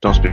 Don't speak.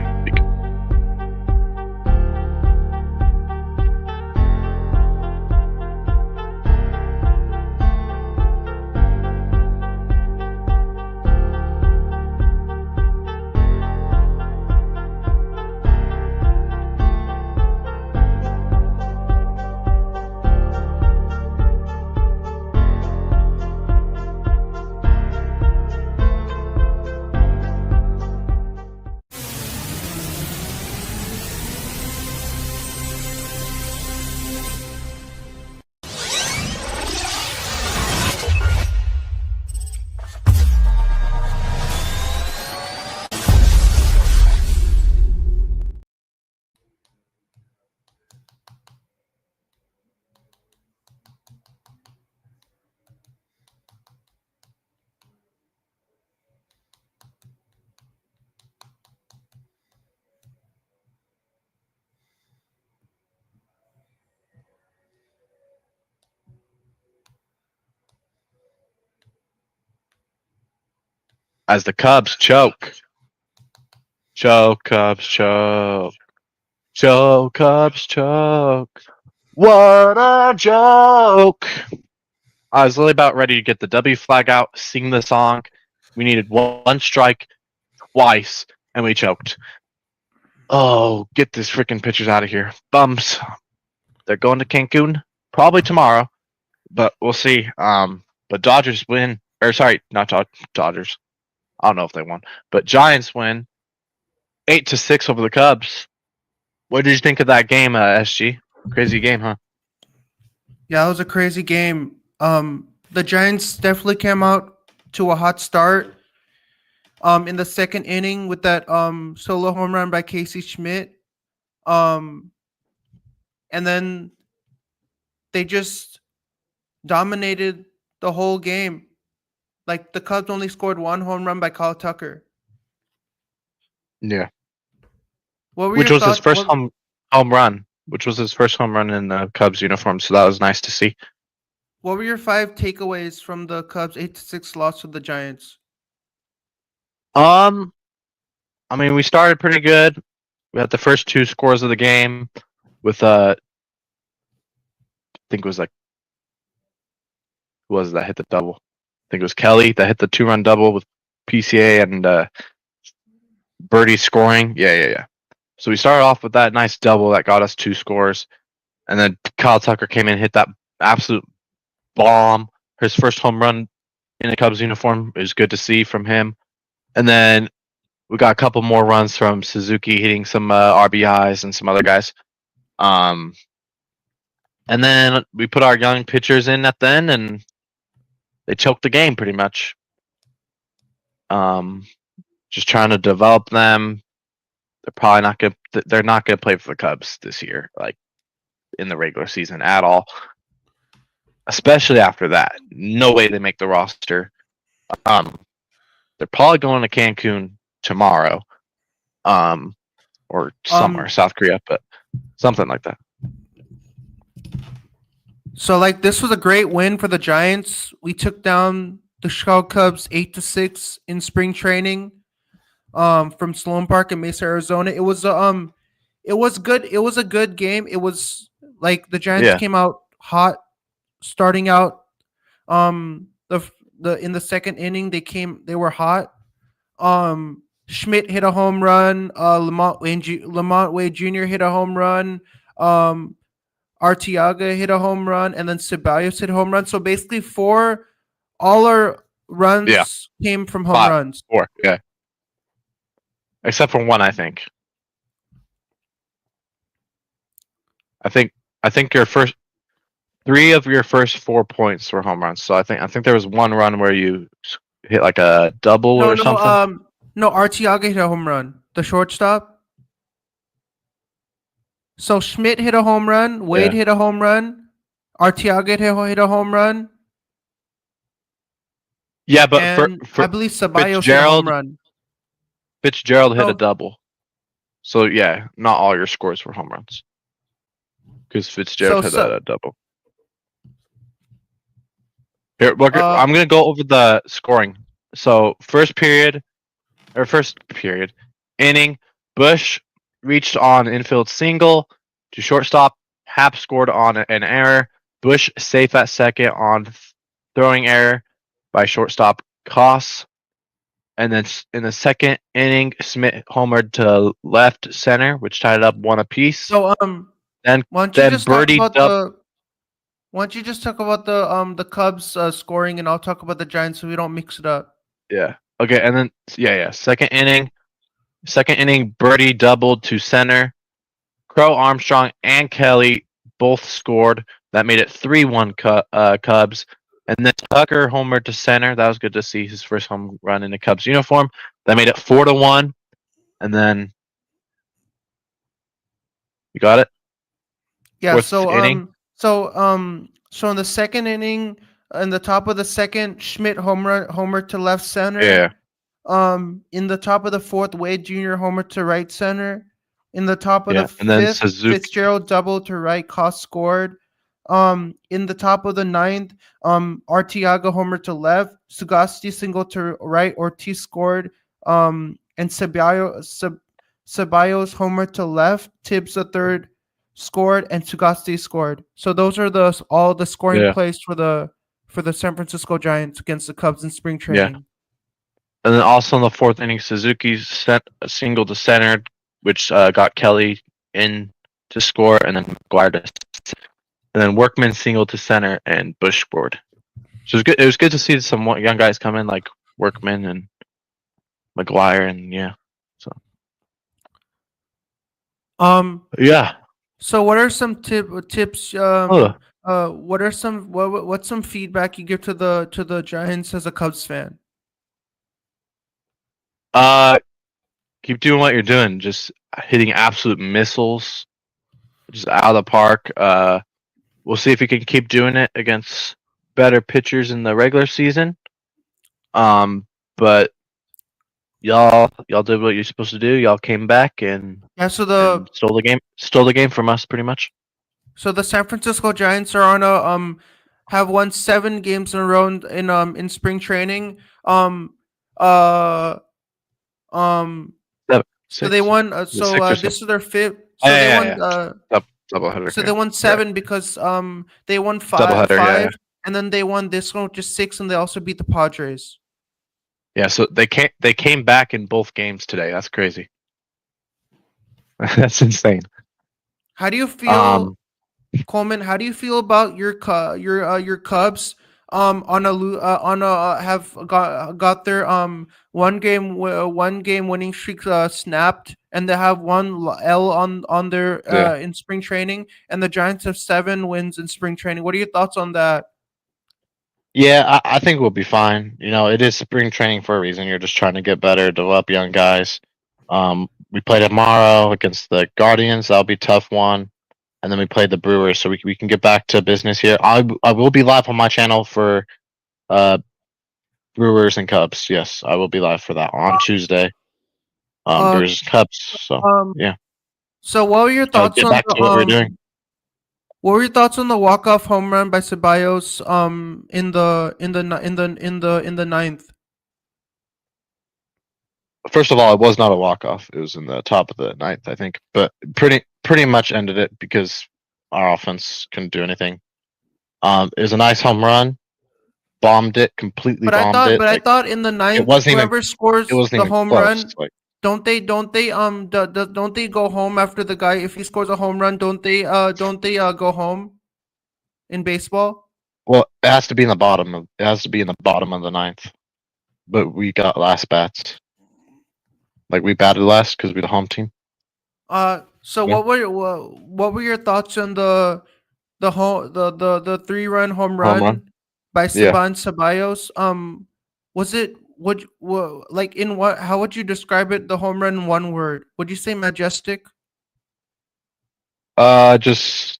As the Cubs choke. Choke, Cubs, choke. Choke, Cubs, choke. What a joke! I was really about ready to get the W flag out, sing the song. We needed one strike twice, and we choked. Oh, get these freaking pitchers out of here. Bums. They're going to Cancun probably tomorrow, but we'll see. But Dodgers win. Or sorry, not Dodgers. I don't know if they won, but Giants win 8-6 over the Cubs. What did you think of that game, SG? Crazy game, huh? Yeah, it was a crazy game. The Giants definitely came out to a hot start. In the second inning with that solo home run by Casey Schmidt. Um, and then they just dominated the whole game. Like the Cubs only scored one home run by Kyle Tucker. Yeah. What were Which your was his thoughts? first home run. Which was his first home run in the Cubs uniform, so that was nice to see. What were your 5 takeaways from the Cubs 8-6 loss to the Giants? I mean, we started pretty good. We had the first 2 scores of the game with I think it was like who was it that hit the double? I think it was Kelly that hit the 2-run double with PCA and Birdie scoring. Yeah. So we started off with that nice double that got us 2 scores, and then Kyle Tucker came in and hit that absolute bomb. His first home run in a Cubs uniform. It was good to see from him. And then we got a couple more runs from Suzuki hitting some RBIs and some other guys. And then we put our young pitchers in at the end, and they choked the game pretty much. Just trying to develop them. They're probably not going. They're not going to play for the Cubs this year, like in the regular season at all. Especially after that, no way they make the roster. They're probably going to Cancun tomorrow, or somewhere, South Korea, but something like that. So, like, this was a great win for the Giants. We took down the Chicago Cubs 8-6 in spring training, from Sloan Park in Mesa, Arizona. It was good. It was a good game. It was like the Giants came out hot, starting out. The in the second inning they were hot. Schmidt hit a home run. Lamont Wade Jr. hit a home run. Arteaga hit a home run, and then Ceballos hit a home run. So basically, all our runs came from home runs. 4, yeah. Except for one, I think. I think your first 3 of your first 4 points were home runs. So I think there was one run where you hit like a double or something. No, Arteaga hit a home run. The shortstop. So Schmidt hit a home run. Wade hit a home run. Arteaga hit a home run. Yeah, but for I believe Ceballos hit a home run. Fitzgerald hit a double. So yeah, not all your scores were home runs. Because Fitzgerald hit a double. Here, I'm gonna go over the scoring. So first inning, Bush reached on infield single to shortstop. Hap scored on an error. Bush safe at second on throwing error by shortstop Koss. And then in the second inning, Smith homered to left center, which tied it up one apiece. So Then why don't you then just talk Birdie about dub. the Cubs scoring, and I'll talk about the Giants so we don't mix it up. Yeah. Okay. And then Second inning, Birdie doubled to center. Crow, Armstrong, and Kelly both scored. That made it 3-1 Cubs. And then Tucker homered to center. That was good to see his first home run in the Cubs uniform. That made it 4-1. And then you got it. Yeah. Fourth inning. So in the second inning, in the top of the second, Schmidt homer to left center. Yeah. In the top of the fourth, Wade Jr. homer to right center. In the top of Yeah. the And then fifth, Suzuki. Fitzgerald double to right, Koss scored. In the top of the ninth, Artiaga homer to left, Sugasti single to right, Ortiz scored. And Ceballos homer to left, Tibbs the third scored, and Sugasti scored. So those are all the scoring Yeah. plays for the San Francisco Giants against the Cubs in spring Yeah. training. And then also in the fourth inning, Suzuki sent a single to center, which got Kelly in to score, and then McGuire to. And then Workman single to center, and Bush scored. So it was good. It was good to see some young guys come in like Workman and McGuire, and yeah. So yeah. So what are some tips? Ugh. What are what's some feedback you give to the Giants as a Cubs fan? Keep doing what you're doing. Just hitting absolute missiles, just out of the park. We'll see if we can keep doing it against better pitchers in the regular season. But y'all did what you're supposed to do. Y'all came back and and stole the game from us pretty much. So the San Francisco Giants are on a have won 7 games in a row in spring training. Uh um Seven, so they six, won six or seven. this is their fifth. So Yeah, they yeah, won yeah. Doubleheader. so they won 7 because they won Doubleheader, five yeah. and then they won this one, which is 6, and they also beat the Padres. Yeah, so they came back in both games today. That's crazy. That's insane. How do you feel, Coleman? How do you feel about your Cubs? Have got their one game winning streak snapped, and they have one L on their in spring training, and the Giants have 7 wins in spring training. What are your thoughts on that? Yeah, I think we'll be fine. You know, it is spring training for a reason. You're just trying to get better, develop young guys. We play tomorrow against the Guardians. That'll be a tough one. And then we play the Brewers, so we can get back to business here. I will be live on my channel for Brewers and Cubs. Yes, I will be live for that on Tuesday. Brewers and Cubs. So yeah. So what were your thoughts Get on back to what we're doing. What were your thoughts on the walk-off home run by Ceballos in the ninth? First of all, it was not a walk-off. It was in the top of the ninth, I think. But pretty much ended it because our offense couldn't do anything. It was a nice home run. Bombed it completely. I thought in the ninth, whoever scores the home run, don't they go home after the guy? If he scores a home run, don't they go home in baseball? Well, it has to be in the bottom of the ninth. But we got last bats. Like we batted last because we're the home team. So yeah. What were your thoughts on the 3-run home run by Ceballos? Was it how would you describe it? The home run in one word? Would you say majestic? Just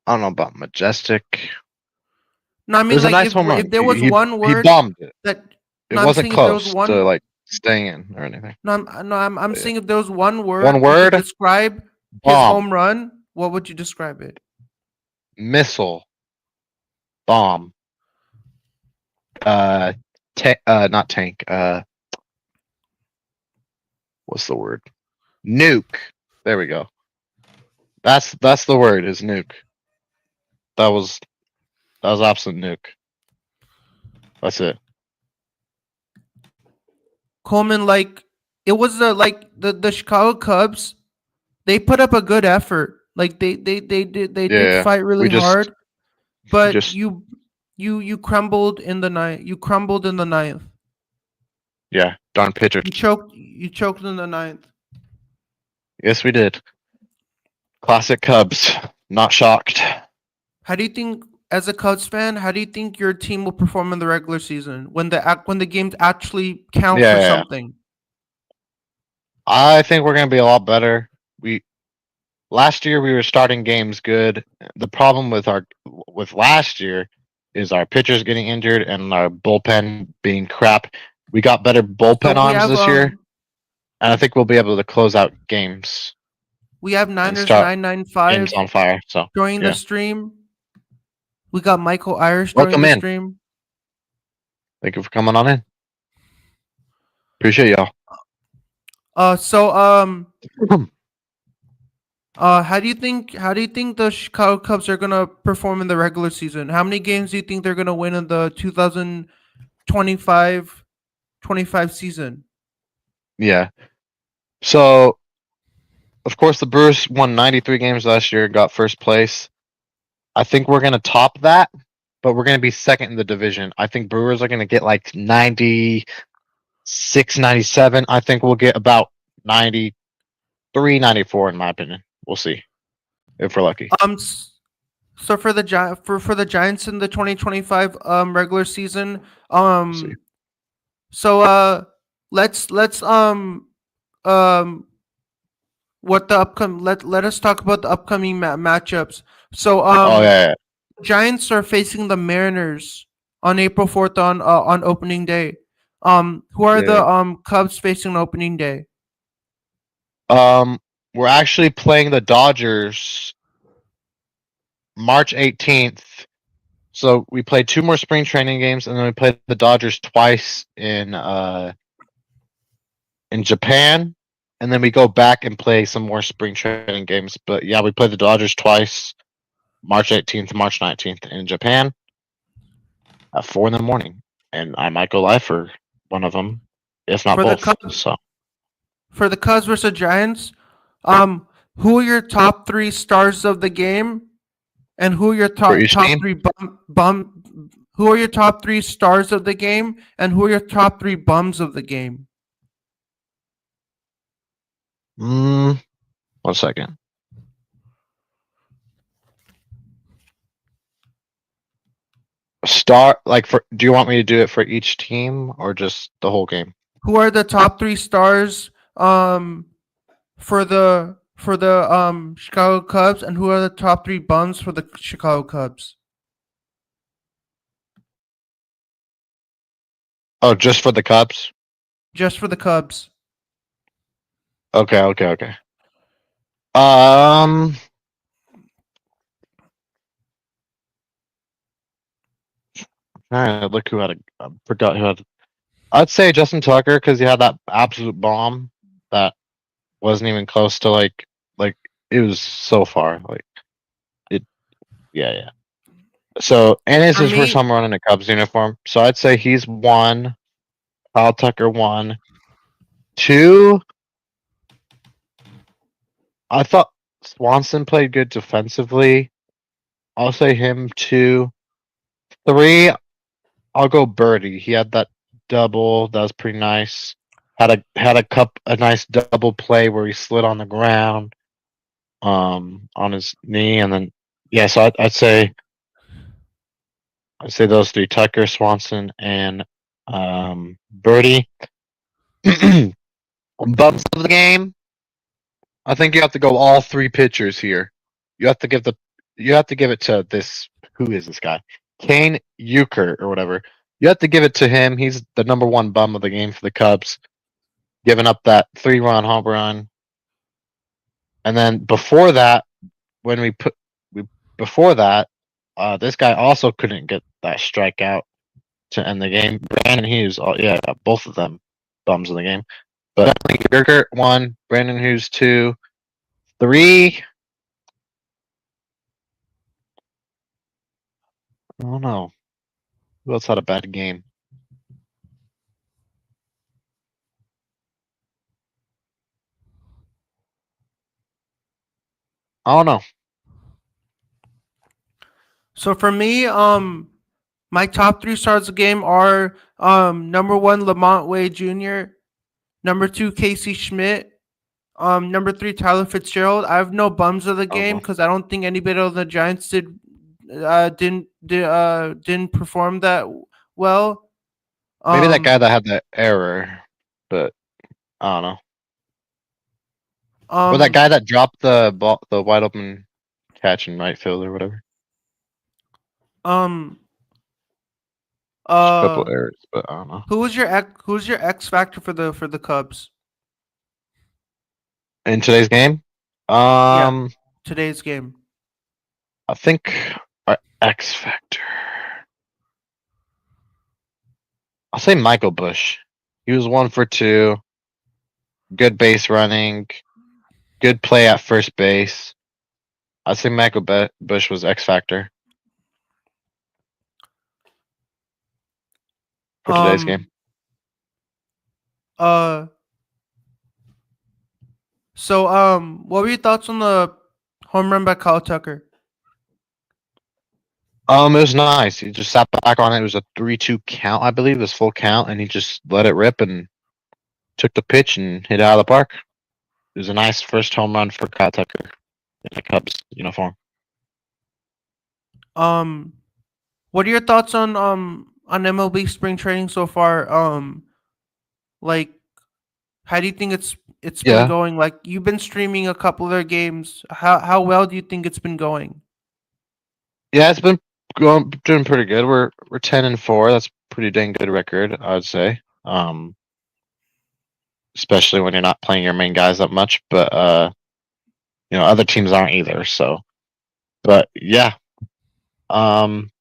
I don't know about majestic. No, I mean, it was a nice home run. If there was one word, he bombed it. It wasn't close to like staying in or anything. I'm saying if there was one word to describe his home run, what would you describe it? Missile. Bomb. Not tank. what's the word? Nuke. There we go. That's the word is nuke. That was absolute nuke. That's it. Coleman, like it was the Chicago Cubs. They put up a good effort. Like they did Yeah. fight really We hard, but just you crumbled in the ninth. You crumbled in the ninth. yeah, darn pitchers. You choked in the ninth. Yes, we did. Classic Cubs. Not shocked. How do you think, as a Cubs fan, how do you think your team will perform in the regular season when the games actually count for Yeah. something? I think we're gonna be a lot better. We last year we were starting games good. The problem with last year is our pitchers getting injured and our bullpen being crap. We got better So bullpen arms this year, and I think we'll be able to close out games we have and Niners start 995 games on fire. So joining the yeah, stream. We got Michael Irish joining welcome the in. stream. Thank you for coming on in. Appreciate y'all. How do you think the Chicago Cubs are gonna perform in the regular season? How many games do you think they're gonna win in the 2025 season? Yeah. So of course the Brewers won 93 games last year, got first place. I think we're gonna top that, but we're gonna be second in the division. I think Brewers are gonna get like 96, 97. I think we'll get about 93, 94 in my opinion. We'll see if we're lucky. So for the for the Giants in the 2025 regular season, We'll see. so let's what the upcoming let us talk about the upcoming matchups. So Oh yeah. Giants are facing the Mariners on April 4th on opening day. Who are the Cubs facing on opening day? We're actually playing the Dodgers March 18th. So we played 2 more spring training games, and then we played the Dodgers twice in Japan, and then we go back and play some more spring training games. But yeah, we played the Dodgers twice, March 18th, March 19th in Japan at 4 in the morning, and I might go live for one of them, if not For the both. Cubs, So for the Cubs versus Giants, who are your top 3 stars of the game, and who are your for each top team, 3 who are your top 3 stars of the game, and who are your top 3 bums of the game? 1 second. Start like for. Do you want me to do it for each team or just the whole game? Who are the top 3 stars for the Chicago Cubs, and who are the top 3 bums for the Chicago Cubs? Oh, just for the Cubs? Just for the Cubs. Okay. Um, look who had I forgot who had. I'd say Justin Tucker because he had that absolute bomb that wasn't even close to like it was so far like it. Yeah. So and it's For his first me, time running a Cubs uniform. So I'd say he's 1. Kyle Tucker 1. 2. I thought Swanson played good defensively. I'll say him 2. 3. I'll go Birdie. He had that double. That was pretty nice. Had a nice double play where he slid on the ground, on his knee, and then yeah. So I'd say those 3: Tucker, Swanson, and Birdie. Bums of the game. I think you have to go all 3 pitchers here. You have to give it to this. Who is this guy? Kane Euchre or whatever. You have to give it to him. He's the number 1 bum of the game for the Cubs, giving up that 3-run home run. And then before that, this guy also couldn't get that strikeout to end the game. Brandon Hughes, both of them bums of the game. But Gergert 1, Brandon Hughes 2, 3. I don't know. Who else had a bad game? I don't know. So for me, my top three stars of the game are number one Lamont Wade Jr., number two Casey Schmidt, number three Tyler Fitzgerald. I have no bums of the game Oh, because I don't think anybody on the Giants didn't perform that well. maybe that guy Um that had the error, but I don't know. Or that um guy that dropped the ball, the wide open catch in right field or whatever. um Just a couple uh errors, but I don't know. who's your X factor for the Cubs? In today's game, Yeah, um, today's game. I think our X factor. I'll say Michael Bush. He was 1 for 2. Good base running. Good play at first base. I'd say Michael Bush was X factor for today's game. Um uh what were your thoughts on the home run by Kyle Tucker? It was nice. He just sat back on it. It was a 3-2 count, I believe. It was full count, and he just let it rip and took the pitch and hit it out of the park. It was a nice first home run for Kyle Tucker in a Cubs uniform. Um what are your thoughts on MLB spring training so far? Like how do you think it's been Yeah, going? Like you've been streaming a couple of their games. How well do you think it's been going? yeah, it's been doing pretty good. We're 10-4. That's pretty dang good record, I'd say. Especially when you're not playing your main guys that much, but other teams aren't either. So, but yeah, um,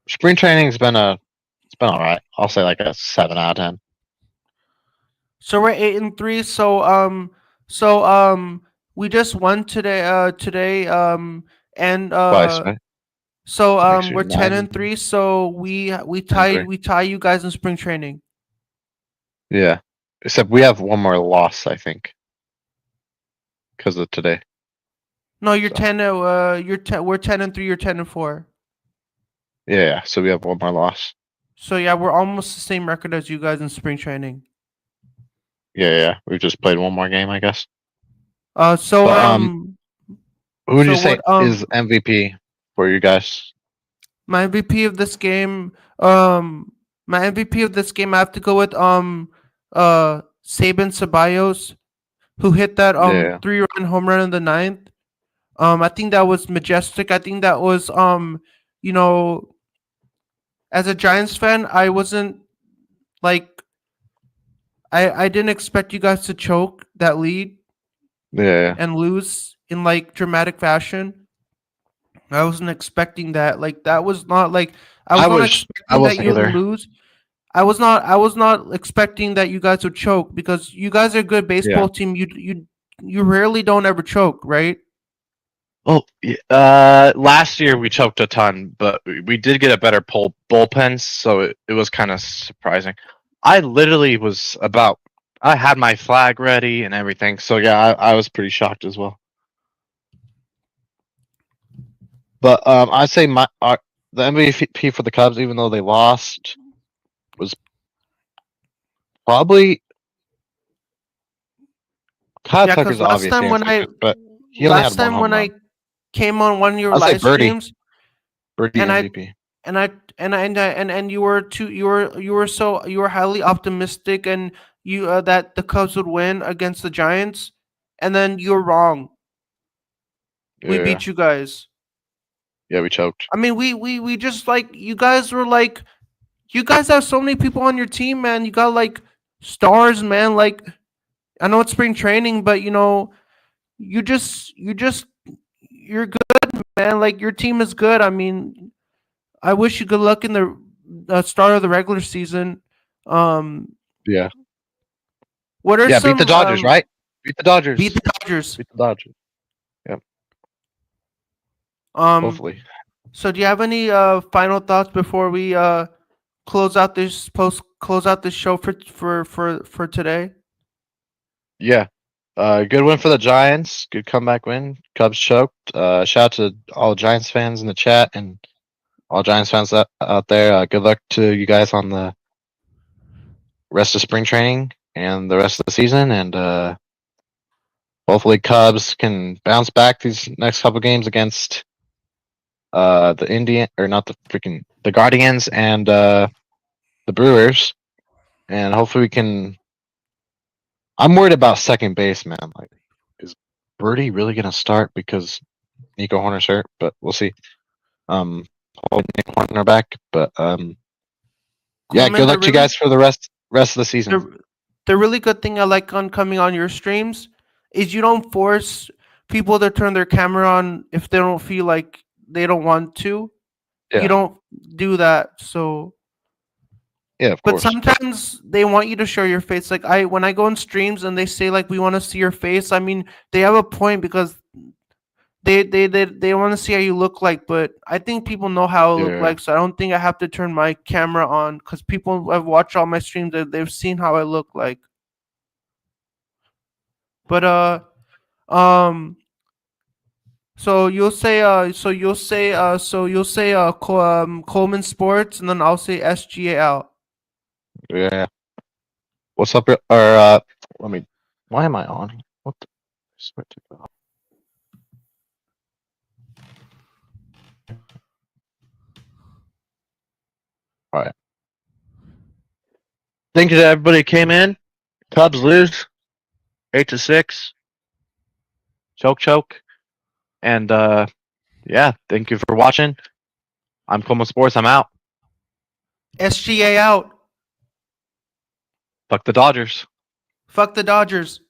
spring training's been it's been all right. I'll say like a 7 out of 10. So we're 8-3. So we just won today and Twice, right? so That makes you we're ten and 9 three. So and 3. we tie you guys in spring training. Yeah, except we have one more loss, I think, because of today. No, you're So 10. We're 10-3. You're 10-4. yeah, so we have one more loss. So yeah, we're almost the same record as you guys in spring training. Yeah. We've just played one more game, I guess. Uh, so But um, who would you so say what is MVP for you guys? my MVP of this game, um, my MVP of this game, I have to go with Saban Ceballos, who hit that Yeah, 3-run home run in the ninth. I think that was majestic. I think that was you know, as a Giants fan, I wasn't like I didn't expect you guys to choke that lead yeah. and lose in like dramatic fashion. I wasn't expecting that. Like that was not like I I was not was I expecting that wasn't you would either. lose. I was not expecting that you guys would choke because you guys are a good Yeah. baseball team. You rarely don't ever choke, right? Well, last year we choked a ton, but we did get a better bullpen, so it was kind of surprising. I literally was about. I had my flag ready and everything, so yeah, I was pretty shocked as well. But I'd say the MVP for the Cubs, even though they lost, was probably Kyle Yeah, Tucker's because the obvious answer, but he only last had one time home when I run. came on one of your I'd say live Birdie, streams Birdie and I MVP. and you were too you were highly optimistic and you that the Cubs would win against the Giants, and then you're wrong. We Yeah, beat you guys. yeah, we choked. I mean, we just like you guys were like you guys have so many people on your team, man. You got like stars, man. Like I know it's spring training, but you just you're good, man. Like your team is good. I mean, I wish you good luck in the start of the regular season. Um, Yeah. What are Yeah, beat some the Dodgers, right? Beat the Dodgers. beat the Dodgers? Beat the Dodgers. Yep. Um, Hopefully. so do you have any final thoughts before we close out this show for today? Yeah. Good win for the Giants. Good comeback win. Cubs choked. Shout out to all Giants fans in the chat and all Giants fans out there. Good luck to you guys on the rest of spring training and the rest of the season. And hopefully Cubs can bounce back these next couple games against the Indian or not the Guardians and the Brewers. And hopefully we can. I'm worried about second base, man. Like, is Birdie really gonna start because Nico Horner's hurt? But we'll see. Holding Nico Horner back, but yeah. Coleman, Good luck to you guys for the rest of the season. the really good thing I like on coming on your streams is you don't force people to turn their camera on if they don't feel like they don't want to. You Yeah, don't do that. So yeah, of but course. sometimes they want you to show your face. Like when I go on streams and they say like we want to see your face, I mean they have a point because they want to see how you look like, but I think people know how I look Yeah, like, so I don't think I have to turn my camera on because people have watched all my streams. They've seen how I look like. But um, so you'll say Coleman Sports, and then I'll say SGA out. yeah. What's up? Or let me. Why am I on? What the? I swear to God. All right. Thank you to everybody who came in. Cubs lose 8-6. Choke. And yeah, thank you for watching. I'm Como Sports. I'm out. SGA out. Fuck the Dodgers. Fuck the Dodgers.